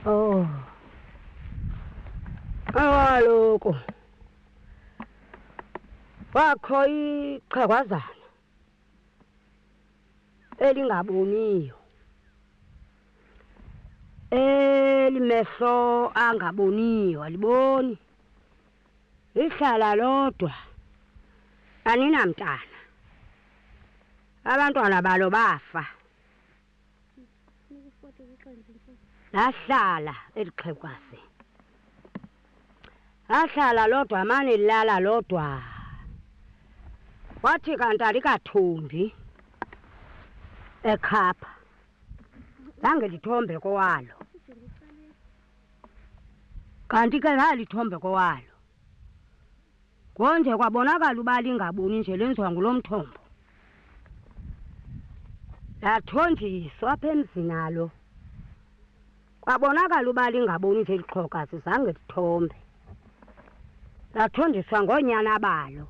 Oh. Kaloku. Wakho iqhegwazana. Elingaboniyo. Elimehlo angaboniyo, aliboni. Ihlala lodwa. Aninamntana. Abantwana balo bafa. Lahlala eliqhegwazi. Ahlala lodwa mane lala lodwa. Wathi kanti alikathumbi ekhapha. Zange lithombe kowalo. Kanti ke lithombe kowalo. Konje kwabonakala uba lingaboni nje lenziwa ngulomthombo. Lathonjiswa apha emzini nalo. Kwabonakala uba lingaboni nje liqhokazi zange lithombe. Lathonjiswa ngonyana balo.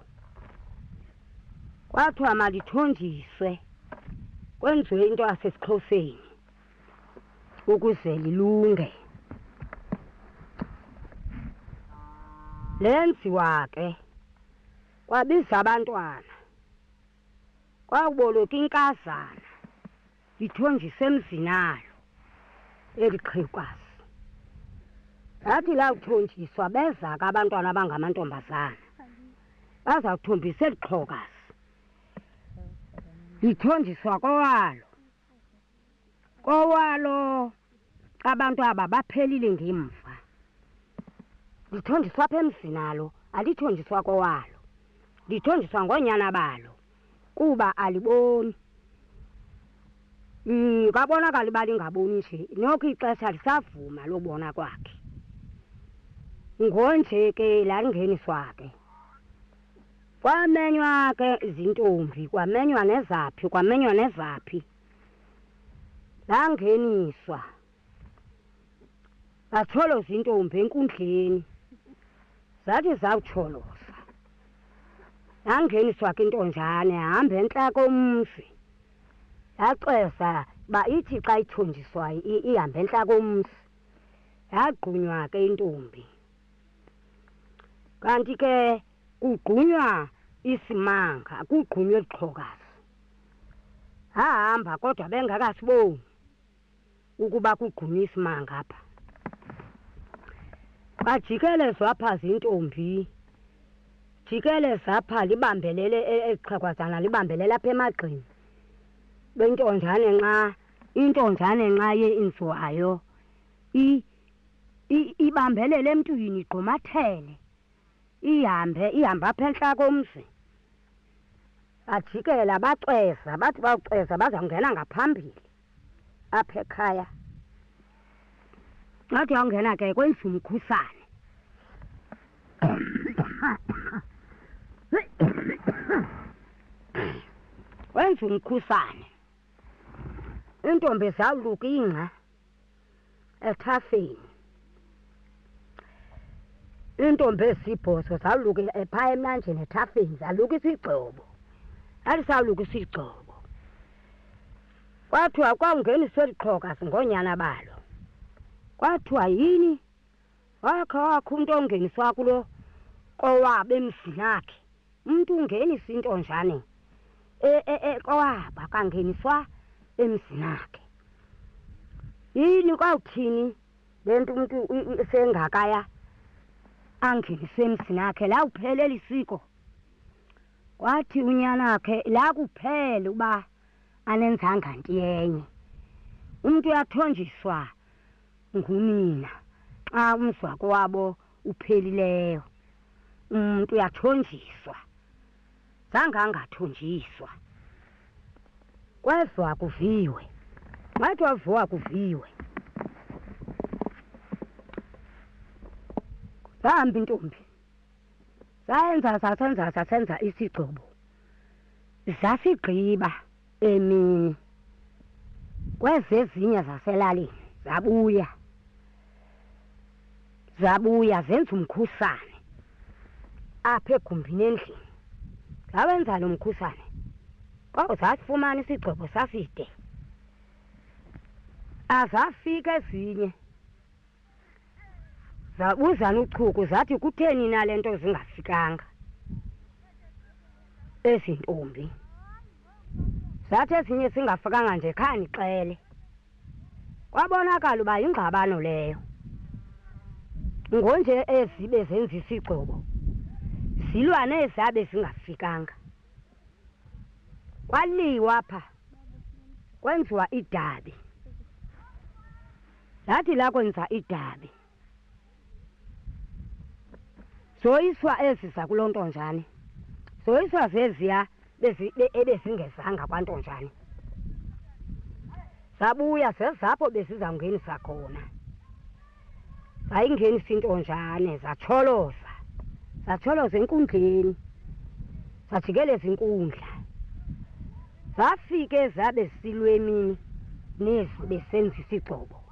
Kwathiwa malithonjiswe kwenziwe into yasesiXhoseni ukuze lilunge. Lenziwa ke kwabiza abantwana. Kwaboloka inkazana lithonjiswe emzini nalo eliqhegwazi. Yathi lawuthonjiswa beza ke abantwana abangamantombazana. Bazawuthombisa eliqhokazi. Lithonjiswa kowalo. Kowalo abantu aba baphelile ngemva. Lithonjiswa apha emzini nalo, alithonjiswa kowalo. Lithonjiswa ngonyana balo kuba aliboni. Kwabonakala uba lingaboni nje, noko ixesha lisavuma lobona kwakhe. Ngonje ke langeniswa ke. Kwamenywa ke izintombi, kwamenywa nezaphi, kwamenywa nezaphi. Langeniswa. Batholoza intombi enkundleni. Zathi zawutholoza. Langeniswa ke intonjane hamba entla komzi. Yaxesa ba ithi xa ithonjiswayo ihambe entla komzi. Yagqunywa ke intombi. Kanti ke kugqunywa isimanga, kugqunywe eliqhokazi. Hahamba kodwa bengakasiboni ukuba kugqunywe isimanga apha. Bajikelezwa apha zintombi. Jikeleza apha libambelele eliqhegwazana libambelela apha emagxeni. Bentonjane nxa intonjane nxa yenziwayo ibambelele emntwini igqumathele. Ihambe apha entla komzi. Bajikela baceza, bathi bawuceza bazawungena ngaphambili apha ekhaya. Bathi bawungena ke kwenziwa umkhusane. Wenziwa umkhusane. Intombi zawuluka ingca ethafeni. Intombi ezibhozo zawuluka ephaya emlanjeni ethafeni, zaluka isigcobo. Alisawuluka isigcobo. Kwathiwa kwawungeniswa eliqhokazi ngonyana balo. Kwathiwa yini? Wakho umuntu ongeniswa kulo kowabo emzini wakhe. Umuntu ungenisa intonjane kowabo akangeniswa emzini wakhe. Yini kwawuthini lento umuntu sengakaya angeniswe emzini wakhe la uphelela isiko. Wathi unyana wakhe la kuphela uba anenzanga nto yenye. Umuntu uyathonjiswa ngunina xa umzwa kwabo uphelileyo. Umuntu uyathonjiswa. Zange angathonjiswa. Kwezwa kuviwe. Wathi wavuwa kuviwe. Zahamba intombi. Zasenza isigcobo. Zasigqiba emini. Kwezezinye zaselalini zabuya zenza umkhusane apha egumbini endlini. Zawenza lo mkhusane. Zasifumana isigcobo saside. Azafika ezinye Zabuzana uchuku zathi kutheni na lento zingafikanga ezintombi. Zathi ezinye singafikanga nje khani xele. Kwabonakala uba yingxabano leyo. Ngonje ezibe zenza isigcobo. Silwane ezabe zingafikanga. Kwaliwa apha. Kwenziwa idabi. Lathi la kwenza idabi. Zoyiswa ezisa kulontonjane. Zoyiswa zeziya ebezingezanga kwantonjane. Zabuya zezapho bezizangenisa khona. Zayingenisa intonjane zatsholoza. Zatsholoza enkundleni. Zajikeleza inkundla. Zafike zabe silwemini nezi besenza isigcobo.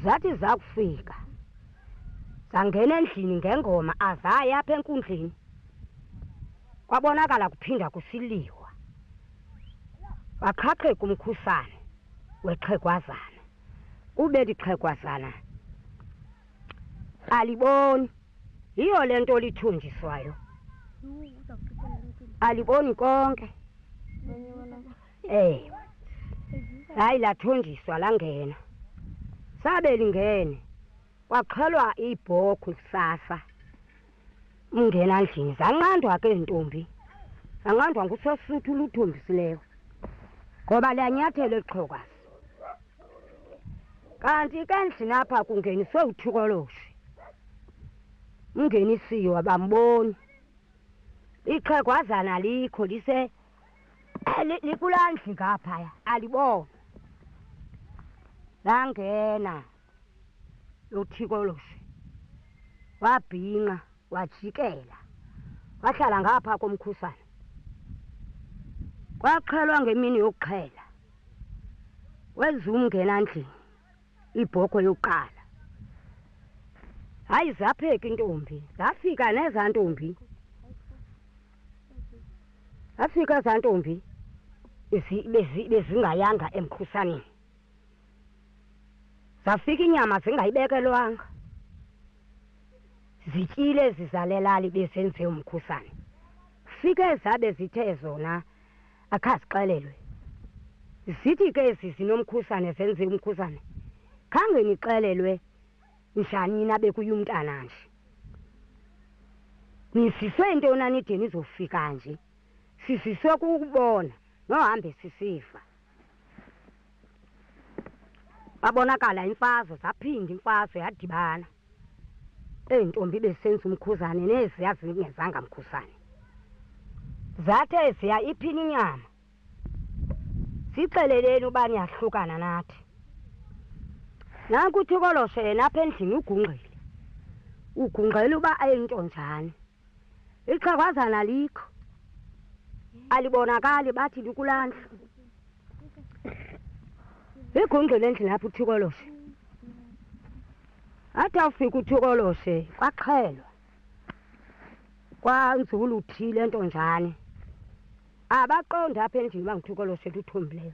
Zathi zakufika. Zangena endlini ngengoma azaya apha enkundleni. Kwabonakala kuphinda kusiliwa. Waqhaqheka umkhusane wexhegwazana. Ube lixhegwazana aliboni. Yiyo lento lithunjiswayo. Aliboni konke. Hayi lathunjiswa langena. Sabe lingene. Kwaqhelwa ibhokhwe kusasa. Ungena endlini zanqandwa ke intombi. Zanqandwa ngusosuthu luthombisileyo. Ngoba lanyathelo exhokwazi. Kanti ke endlini apha kungeniswe uthukoloshi. Ungenisiwe abamboni. Ixhegwazana likho lise likulandli ngapha alibona. Langena uthikoloshi. Wabhinqa wajikela. Wahlala ngapha komkhusane. Kwaqhelwa ngemini yokuxhela. Wenza umngena endlini. Ibhokhwe yokuqala. Hayi zapheka intombi. Zafika neza ntombi. Zafika eza ntombi. Bezingayanga emkhusaneni. Zafika inyama zingayibekelwanga. Zityile zizalelali besenze umkhusane. Fike zabe zithe zona akhazixelelwe. Zithi ke zinomkhusane zenze umkhusane. Khange nixelelwe njani nabe kuyumntana nje. Nisiswe intona nide nizofika nje. Sisiswe kukubona nohambe sisifa. Babonakala imfazwe zaphinda imfazwe yadibana. Intombi besenza umkhuzane nezi yazingezanga mkhusane. Zathe ziya iphini inyama. Sixeleleni uba niyahlukana nathi. Nanku uthikoloshi yena apha endlini ugungqile. Ugungqele uba ayintonjane. Ixhegwazana likho. Alibonakali bathi likulandla. Igungqile endlini apha uthikoloshi. Athi awufika uthikoloshi kwaxhelwa. Kwanzulu uthile entonjane. Abaqonda apha endlini uba nguthikoloshi luthombileyo.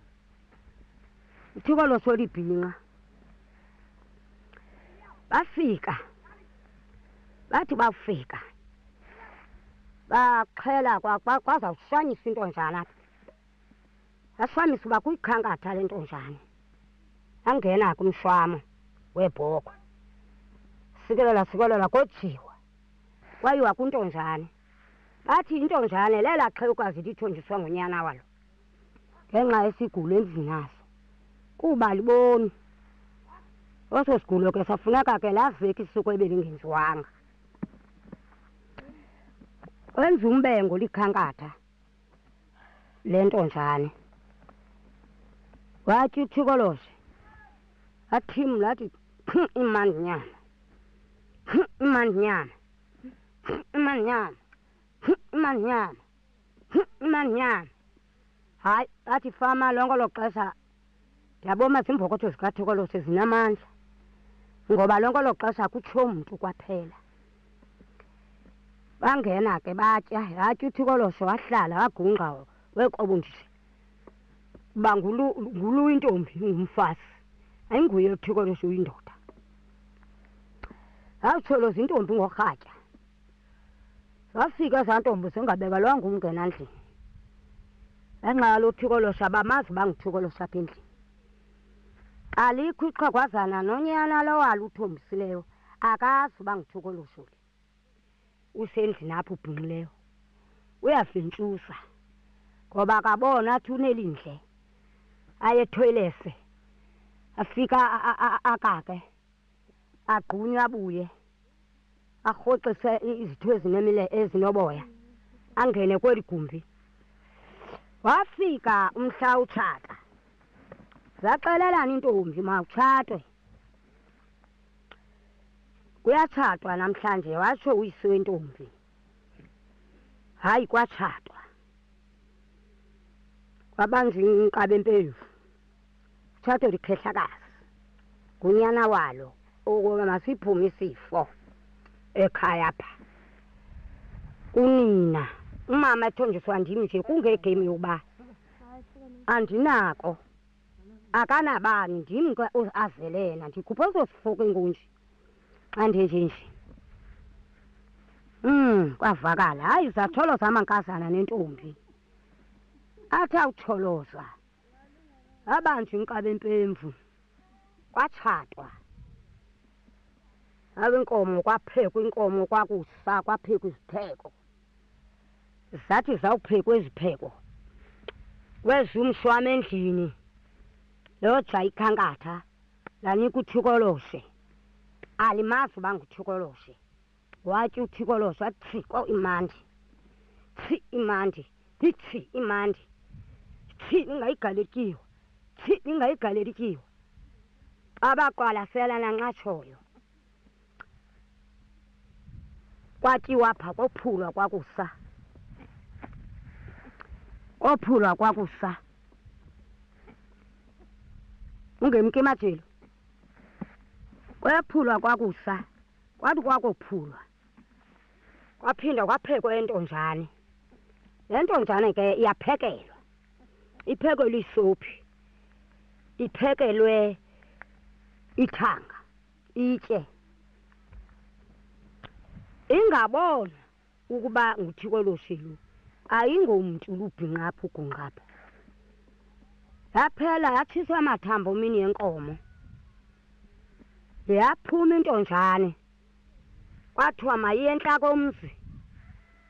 Uthikoloshi olibhinqa. Bafika. Bathi bafika. Baxhela kwazawushwanyisa intonjana. Yashwanyisa uba kuyikhankatha le ntonjane. Angena kumshwamo webhokhwe. Sikelela kojiwa. Kwayiwa kuntonjane. Bathi intonjane lela xhewukazi lithonjiswa ngonyana walo. Ngenxa yesigulo endlini naso. Kuba liboni. Oso sigulo ke safuneka ke laveki isuku ebelingenziwanga. Wenza umbengo likhankatha le ntonjane. Wathi uthikoloshi. Athim lathi imandinyana. Imandinyana. Imandinyana. Imandinyana. Imandinyana. Hayi athi fama lonke lo xesha ndiyabona zimbokotho zikathikoloshi zinamandla. Ngoba lonke lo xesha kutsho umntu kwaphela. Bangena ke batya. Yathi uthikoloshi wahlala wagungqa weqobundishe. Uba ngulu intombi ngumfazi. Ayinguye uthikoloshi uyindoda. zawutholoza intombi ngorhatya. Zafika ezaa ntombi zingabekelwanga umngena endlini. Ngenxa yalo thikolosha bamazi bangithikolosha apha endlini. Alikho iqhagwazana nonyana lo waluthombisileyo akazi uba ngithokoloshule. Usendlini apho ubhinqileyo uyafintshuzwa ngoba akabona athi unelindle aye ethoyilese afika akake agqunywe abuye arhoxise izitho ezinoboya angene kweli gumbi. Wafika umhla utshata zaxelelana intombi mawutshatwe. Kuyatshatwa namhlanje watsho uyise wentombi. Hayi kwatshatwa. Kwabanjwa inkab'empevu. Kutshatwe likhehlakazi. Ngunyana walo ukuba masiphume isifo ekhaya apha. Unina umama ethonjiswa ndim nje kungegemi yokuba andinako akanabani ndim azelena ndikhuphe uzosifoka inkunji xa ndenjenje. Kwavakala hayi zatholoza amankazana nentombi athi awutholoza abanjwa inkab'empemvu kwatshatwa. Inkomo kwaphekwa inkomo kwakusa kwaphekwa izipheko. Zathi zawuphekwa ezipheko kweza umshwam endlini loja ikhankatha lanika uthikoloshe. Alimazi uba nguthikoloshe. Watya uthikoloshe wathi thiko imandi. Thi imandi. Ithi imandi. Thi ingayigalelikiyo. Thi ingayigalelikiyo. Abaqwalasela nanxatshoyo. Kwatyiwa apha kophulwa kwakusa. Ophulwa kwakusa. Ungemki emajelo. Kwephulwa kwakusa. Kwathi kwakophulwa. Kwaphinda kwaphekwa entonjane. Le ntonjane ke iyaphekelwa. Iphekelwe isophi. Iphekelwe ithanga. Itye. Ingabona ukuba nguthikoloshilu ayingomntu lubhinqa apha ugungqa apha. Yaphela yatshiswa amathambo mini yenkomo. Yaphuma intonjane. Kwathiwa mayiye entla komzi.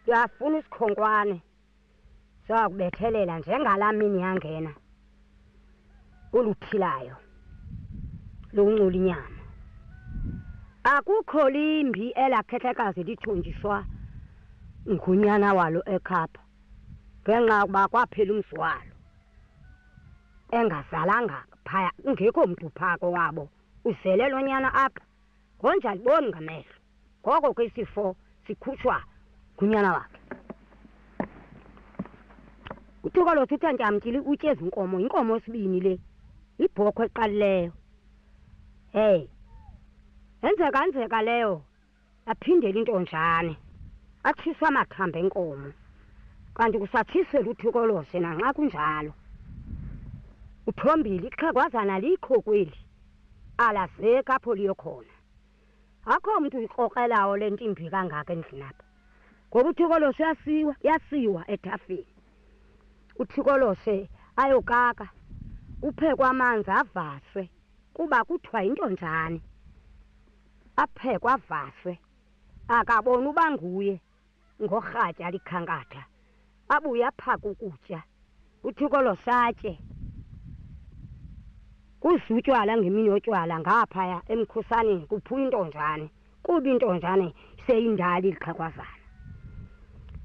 Yafuna isikhonkwane. Zakubethelela njengalaa mini yangena. Oluphilayo. Lokuncula inyama. Akukho limbi elakhehlekazi lithonjiswa ngunyana walo ekhapha. Ngenxa yokuba kwaphela umzi walo. Engazalanga phaya ungekho mntu phaa kowabo. Uzele lo nyana apha. Ngonje aliboni ngamehlo. Ngoko ke isifo sikhutshwa ngunyana wakhe. Uthikoloshi uthe ntyamtyili utye ezi nkomo. Inkomo esibini le. Ibhokhwe eqalileyo. Hey. Enzeka leyo. Aphindela intonjane. Atshiswa amathambo enkomo. Kanti kusatshiselwa uthikoloshi nanxa kunjalo. Uthombile ixhegwazana likho kweli. Alazeka apho liyokhona. Akho mntu ikrokrelayo le ntimbi kangaka endlini apha. Ngoba uthikoloshi yasiwa ethafeni. Uthikoloshi ayokaka. Uphekwa amanzi avaswe. Kuba kuthiwa intonjane. Aphekwa avaswe. Akabona uba nguye ngorhatya likhankatha. Abuye aphaka ukutya. Uthikoloshi atye. Kuzutywala ngemini yotywala ngaphaya emkhusaneni kuphuwa intonjane. Kuba intonjane seyindala ilixhegwazana.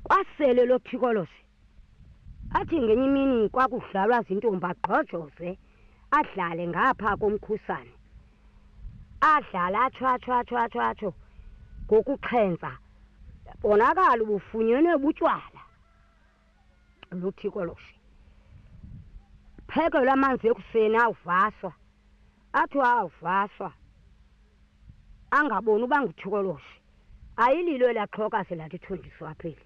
Kwasele lo thikoloshi. Athi ngenye imini kwakudlalwa zintombi agqojoze. Adlale ngapha komkhusane. Adlala atsho. Ngokuxhenza. Bonakala ubufunyenwe butywala. Lo thikoloshi. Phekelwa amanzi ekuseni awuvaswa. Athi awuvaswa. Angaboni uba nguthikoloshi. Ayililo elaxhokazi lalithonjiswa apha eli.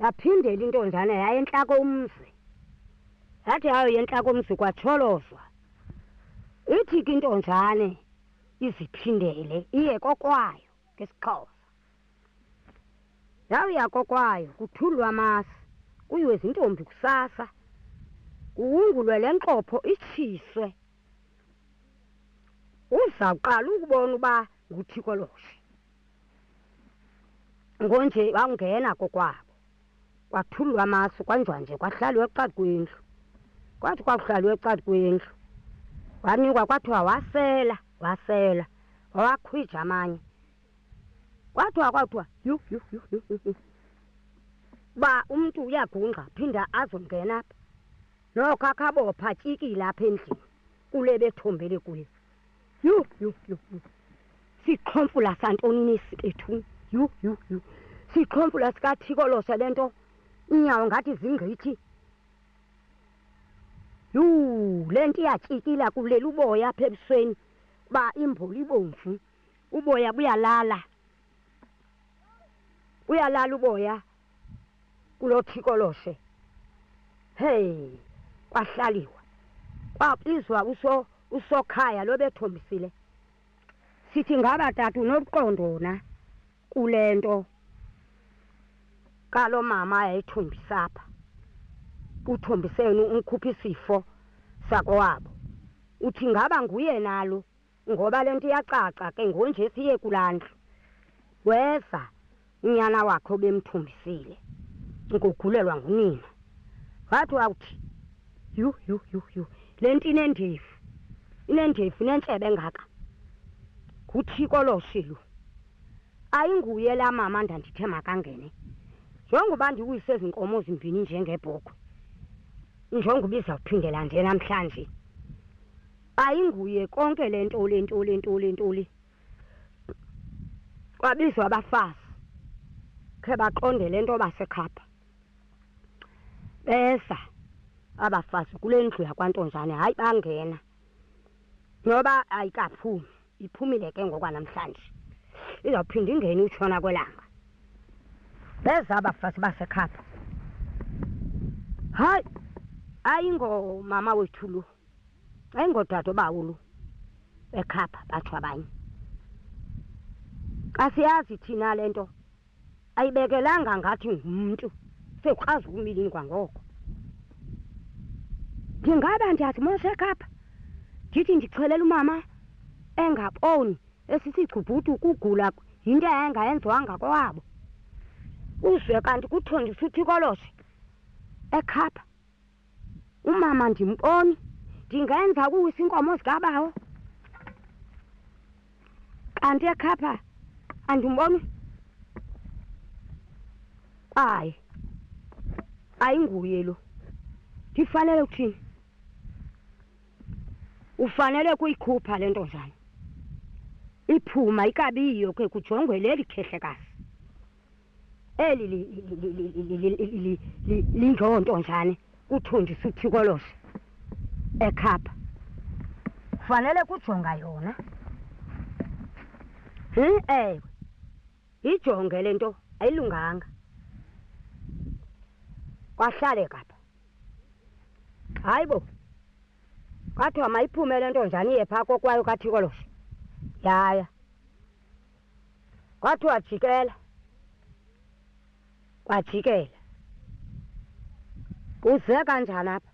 Yaphindela intonjane yaya entla komzi. Yathi yayo entla komzi kwatholozwa. Ithi ke intonjane iziphindele iye kokwayo ngesixhosa. Yawuya kokwayo kuthulwa amasi kuyiwe zintombi kusasa kuhungulwe le nxopho itshiswe. Uzawuqala ukubona uba nguthikoloshe. Ngonje wangena kokwabo kwathulwa amasi kwanjwa nje kwahlalwa eqadi kwendlu. Kwathi kwakuhlalwa eqadi kwendlu wanikwa kwathiwa wasela wawakhwija amanye. Kwathiwa yu ba umntu uyagungqa phinda azongena apha noko akabopha tyikile apha endlini kule bethombele kuyo. Yu siqhomfula santonini esibethuni. Yu siqhomfula sikathikoloshe le nto inyawo ngathi zingqithi. Le nto iyatyikila kulela uboya apha ebusweni uba imboli ibomvu. Uboya buyalala uboya kulo thikoloshe. Hey, kwahlaliwa kwabizwa usokhaya lo bethombisile. Sithi ngaba tata unoqondona kule nto kalo mama yayithombisa apha. Uthombiseni umkhupha isifo sakowabo. Uthi ngaba nguye nalo ngoba le nto iyacaca ke ngonje siye kulaa ndlu. Weza unyana wakhe obemthombisile ngogulelwa ngunina. Wathi wawuthi yu le nto inendevu inentshebe engaka. Nguthikoloshe lo. Ayinguye laa mama ndandithe makangene. Njengoba ndiwuyise ezinkomo zimbini njengebhokhwe. Njengoba izawuphindela nje namhlanje. Ayinguye konke le nto. Kwabizwa abafazi khe baqonde le nto basekhapha. Besa abafazi kule ndlu yakwantonjane hayi bangena. Noba ayikaphumi iphumile ke ngokwanamhlanje. Izawuphinda ingene utshona kwelanga. Besa abafazi basekhapha. Hayi ayingomama wethu lo. Ayingodade bawo lo. Ekhapha bathi abanye. Asiyazi thina le nto. Ayibekelanga ngathi ngumuntu. Sekwazi umilini kwangoko. Ndingaba ndiyathi mosekhapha. Ndithi ndixhelela umama engaponi esisigcubhudu ukugula yinto engayenziwanga kwabo. Uzwe kanti kuthondisa uThikoloshe ekhapha. Umama ndimboni ndingenza kuwisa inkomo zikabawo. Kanti ekhapha andimboni. Ayinguye lo. Ndifanele ukuthini? Ufanele kuyikhupha le ntonjana. Iphuma ikabiyo ke kujongwe leli khehlekazi. Eli linjontonjane kuthondisa uThikoloshe ekhapha. Kufanele kujonga yona. Ewe. Ijonge le nto ayilunganga. Kwahlale kapha. Hayibo. Kwathiwa mayiphume le ntonjane iye phaa kokwayo kaThikoloshe. Yaya. Kwathiwa jikela. Kwajikela. Uze kanjani apha?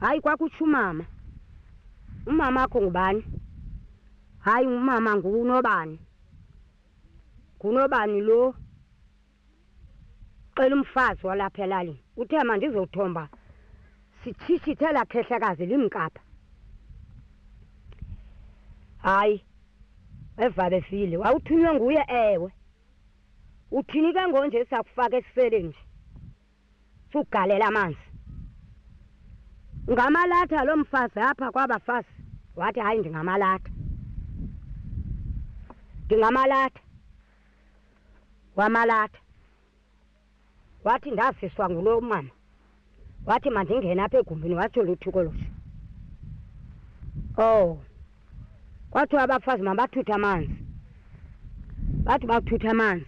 Hayi kwakutsho umama. Umama akho ngubani? Hayi umama nguNobani. Ngunobani lo. Cela umfazi walapha elalini. Uthe mandizowuthomba sitshishithe la khehlekazi limkapha. Hayi. Eva befile. Wawuthunywe nguye ewe. Uthini ke ngonje sakufaka esifele nje? Sugalela amanzi. Ngamalatha lo mfazi apha kwabafazi. Wathi hayi ndingamalatha. Ndingamalatha. Wamalatha. Wathi ndaziswa ngulo mama. Wathi mandingena apha egumbini watsho uThikoloshe. Kwathiwa abafazi mabathuthe amanzi. Bathi bathutha amanzi.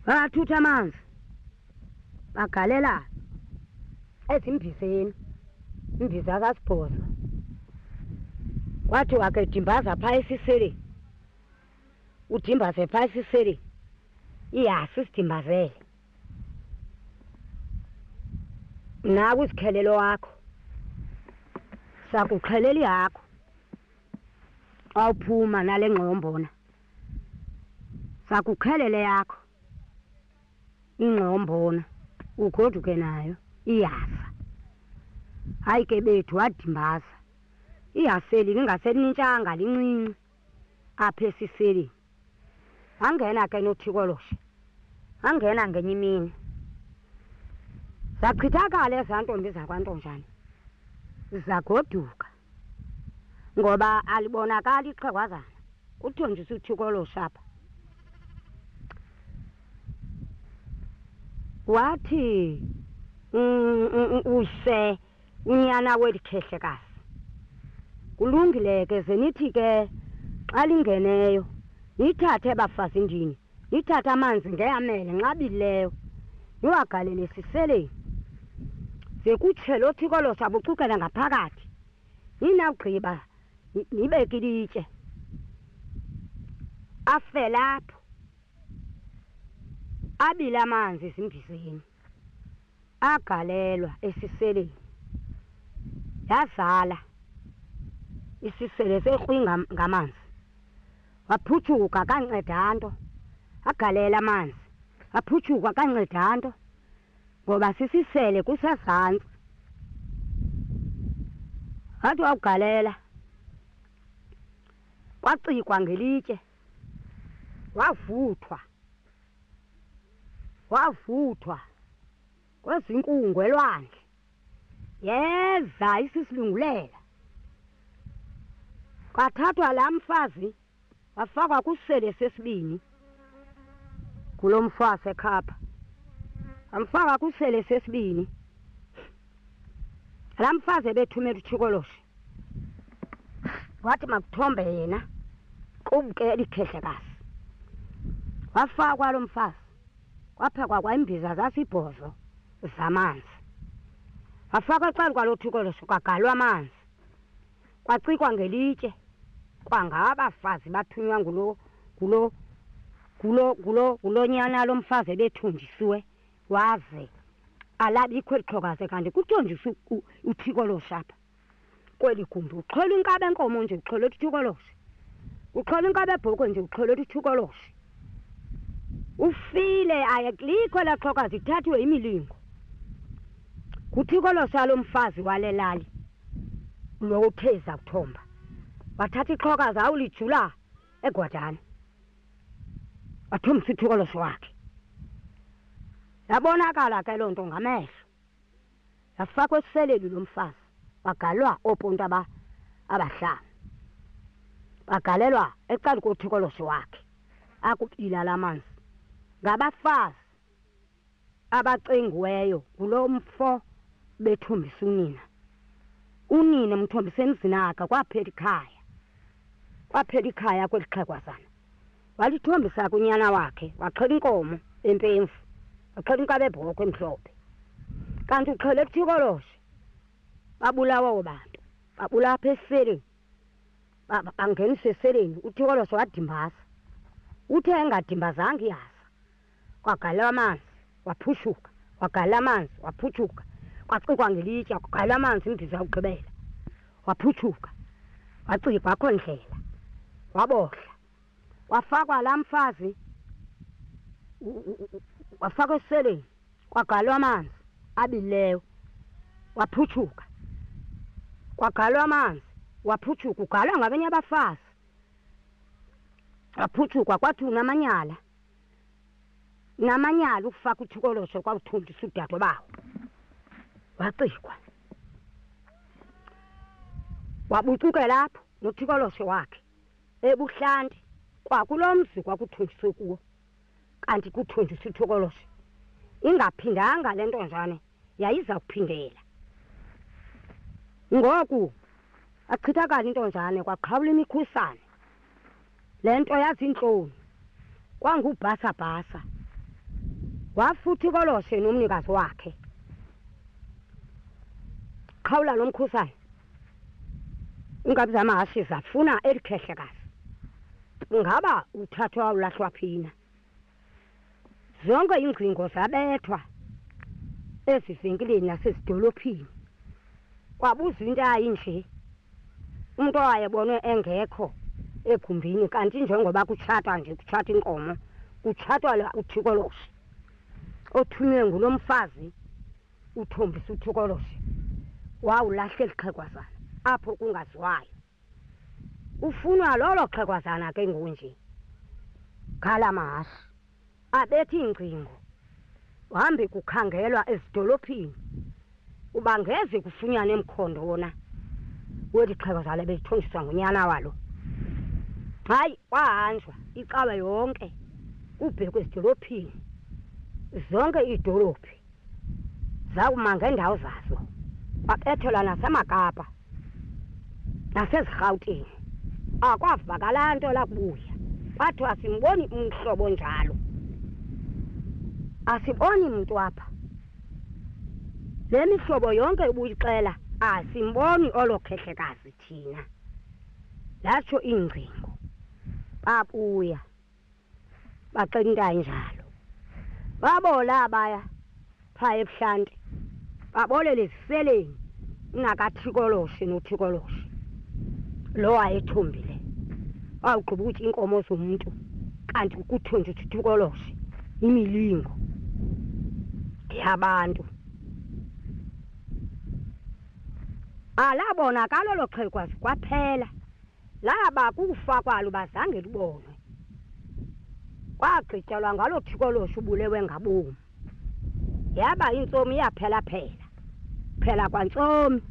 Bathutha amanzi. Bagalela ezimbizeni. Imbiza kasibhozo. wathi wake dimbaza phaa esiseleni udimbaze phaa esiseleni ihasi sidimbazele nawe uzikhelelo wakho sakuxhelela ihakho awuphuma nale ngxombona sakukhelele yakho ingxombona ugoduke nayo iyasa hayi ke bethu wadimbaza ihaseli lingaselinintshanga lincinci apha esiseleni angena ke noThikoloshe angena ngenye imini zachithakala ezaa ntombi zakwaNtonjane zagoduka ngoba alibonakali ixhegwazana kuthonjiswa uThikoloshe apha wathi use unyana weli khehlekazi kulungile ke ze nithi ke xa lingeneyo nithathe bafazindini nithathe amanzi ngeyamele nxabileyo niwagalele esiseleni ze kutshe lo Thikoloshe abucukela ngaphakathi ninawugqiba nibeke ilitye afe lapho abile amanzi ezimbizeni agalelwa esiseleni yazala isisele sekrwi ngamanzi waphutshuka kanceda nto agalela amanzi waphutshuka kanceda nto ngoba sisisele kusezantsi wathi wawugalela kwacikwa ngelitye wavuthwa kwezinkungu elwandle yeza isisilungulela kwathathwa laa mfazi wafakwa kusele sesibini kulo mfo wasekhapha amfaka kusele sesibini laa mfazi ebethumela uThikoloshe wathi makuthombe yena kubukela ikhehlekazi wafakwa lo mfazi kwaphekwa kwaimbiza zasibhozo zamanzi wafakwa ecaleni kwalo Thikoloshe kwagalwa amanzi kwacikwa ngelitye kwangabafazi bathunywa ngulo nyana lo mfazi ebethunjisiwe waze alabikho eli xhokazi kanti kuthonjiswa uThikoloshe apha kweli gumbi uxhola inkabi enkomo nje uxholela uThikoloshe uxhola inkabi ebhokhwe nje uxholela uThikoloshe ufile ayeklikho elaa xhokazi ithathiwe imilingo nguThikoloshe alo mfazi wale lali lo utheza kuthomba wathatha ixhokazi awulijula eGwadani wathombisa uThikoloshe wakhe yabonakala ke loo nto ngamehlo yafakwa esiseleni lo mfazi wagalwa ooponti abahlanu bagalelwa ecaleni koThikoloshe wakhe akubila la manzi ngabafazi abacengiweyo kulo mfo bethombisa unina mthombisa emzini akhe kwaphela ikhaya kweli xhegwazana walithombisa kunyana wakhe waxhela inkomo empemfu waxhela inkabi ebhokhwe emhlophe kanti uxhele uThikoloshe babulawa bantu babulawa apha esiseleni bangenisa esiseleni uThikoloshe wadimbaza uthe engadimbazanga iyasa kwagalelwa amanzi waphushuka wagalelwa amanzi waphushuka kwacikwa ngelitye kwagalelwa amanzi imbiza yokugqibela waphushuka wacikwa akho ndlela wabohla wafakwa laa mfazi wafakwa esiseleni kwagalelwa amanzi abileyo waphushuka kwagalelwa amanzi waphushuka ugalwa ngabanye abafazi waphutshukwa kwathi unamanyala ukufaka uThikoloshe kwawuthundisa udade bawo wacikwa wabucuke lapho noThikoloshe wakhe ebuhlanti kwakulo mzi kwakuthundiswe kuwo kanti kuthundisa uThikoloshe ingaphindanga le ntonjane yayiza kuphindela ngoku achithakala intonjane kwaqhawula imikhusane le nto yazintloni kwangubhasabhasa wafa uThikoloshe nomnikazi wakhe qhawula nomkhusane iinkabi zamahashe zafuna eli khehlekazi. Ngaba uthathwa ulahlwa phina. Zonke iingcingo zabethwa ezivenkileni nasezidolophini. Kwabuzwa into ayinje. Umuntu owayebonwe engekho egumbini kanti njengoba kutshatwa nje kutshata inkomo kutshatwa uthikoloshi othunywe ngulo mfazi uthombisa uthikoloshi wawulahla eli xhegwazana apho kungaziwayo. Ufunwa lolo xhegwazana ke ngunje ngala mahashe abethi iingcingo uhambe kukhangelwa ezidolophini uba ngeze kufunyanwe emkhondo wona weli xhegwazana belithonjiswa ngunyana walo. Hayi kwahanjwa icawe yonke kubhekwe ezidolophini. Zonke iidolophi zawuma ngendawo zazo babethelwa naseMakapa nasezirhawutini. Akwavakala nto lakubuya bathi asimboni umhlobo njalo, asiboni mntu apha. Le mihlobo yonke ubuyixela asimboni olo khehlekazi thina. Latsho iingcingo babuya baxela into ayinjalo. Babola abaya phaa ebuhlanti babolele eziseleni nakathikoloshi nothikoloshi lo wayethombile wawugqiba ukutya iinkomo zomntu kanti kuthonjiswa uthikoloshi imilingo yabantu. Alabonakala olo xhegwazi kwaphela laba kufa kwalo bazange lubonwe. Kwagqityelwa ngalo thikoloshi ubulewe ngabomi. Yaba intsomi yaphela phela kwantsomi.